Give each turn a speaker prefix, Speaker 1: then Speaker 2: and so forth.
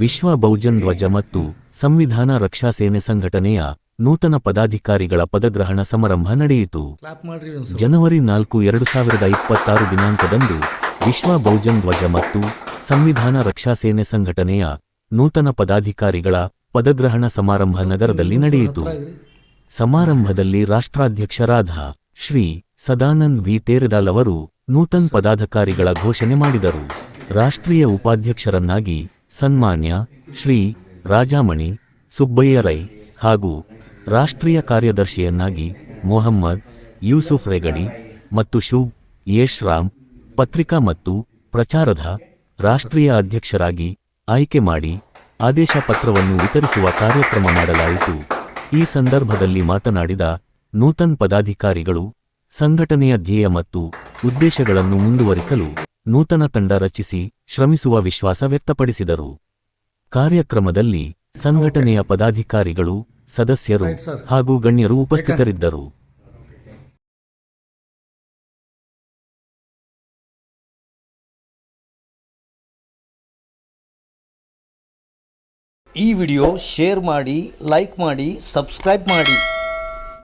Speaker 1: ವಿಶ್ವ ಬಹುಜನ್ ಧ್ವಜ ಮತ್ತು ಸಂವಿಧಾನ ರಕ್ಷಾ ಸೇನೆ ಸಂಘಟನೆಯ ನೂತನ ಪದಾಧಿಕಾರಿಗಳ ಪದಗ್ರಹಣ ಸಮಾರಂಭ ನಡೆಯಿತು. ಜನವರಿ 4, 2026 ದಿನಾಂಕದಂದು ವಿಶ್ವ ಬಹುಜನ್ ಧ್ವಜ ಮತ್ತು ಸಂವಿಧಾನ ರಕ್ಷಾ ಸೇನೆ ಸಂಘಟನೆಯ ನೂತನ ಪದಾಧಿಕಾರಿಗಳ ಪದಗ್ರಹಣ ಸಮಾರಂಭ ನಗರದಲ್ಲಿ ನಡೆಯಿತು. ಸಮಾರಂಭದಲ್ಲಿ ರಾಷ್ಟ್ರಾಧ್ಯಕ್ಷರಾದ ಶ್ರೀ ಸದಾನಂದ್ ವಿ ತೇರದಾಲ್ ಅವರು ನೂತನ ಪದಾಧಿಕಾರಿಗಳ ಘೋಷಣೆ ಮಾಡಿದರು. ರಾಷ್ಟ್ರೀಯ ಉಪಾಧ್ಯಕ್ಷರನ್ನಾಗಿ ಸನ್ಮಾನ್ಯ ಶ್ರೀ ರಾಜಾಮಣಿ ಸುಬ್ಬಯ್ಯ ರೈ ಹಾಗೂ ರಾಷ್ಟ್ರೀಯ ಕಾರ್ಯದರ್ಶಿಯನ್ನಾಗಿ ಮೊಹಮ್ಮದ್ ಯೂಸುಫ್ ರೆಗಡಿ ಮತ್ತು ಶುಭ್ ಯಶ್ ರಾಮ್ ಪತ್ರಿಕಾ ಮತ್ತು ಪ್ರಚಾರದ ರಾಷ್ಟ್ರೀಯ ಅಧ್ಯಕ್ಷರಾಗಿ ಆಯ್ಕೆ ಮಾಡಿ ಆದೇಶ ಪತ್ರವನ್ನು ವಿತರಿಸುವ ಕಾರ್ಯಕ್ರಮ ಮಾಡಲಾಯಿತು. ಈ ಸಂದರ್ಭದಲ್ಲಿ ಮಾತನಾಡಿದ ನೂತನ ಪದಾಧಿಕಾರಿಗಳು ಸಂಘಟನೆಯ ಧ್ಯೇಯ ಮತ್ತು ಉದ್ದೇಶಗಳನ್ನು ಮುಂದುವರಿಸಲು ನೂತನ ತಂಡ ರಚಿಸಿ ಶ್ರಮಿಸುವ ವಿಶ್ವಾಸ ವ್ಯಕ್ತಪಡಿಸಿದರು. ಕಾರ್ಯಕ್ರಮದಲ್ಲಿ ಸಂಘಟನೆಯ ಪದಾಧಿಕಾರಿಗಳು, ಸದಸ್ಯರು ಹಾಗೂ ಗಣ್ಯರು ಉಪಸ್ಥಿತರಿದ್ದರು.
Speaker 2: ಈ ವಿಡಿಯೋ ಶೇರ್ ಮಾಡಿ, ಲೈಕ್ ಮಾಡಿ, ಸಬ್ಸ್ಕ್ರೈಬ್ ಮಾಡಿ.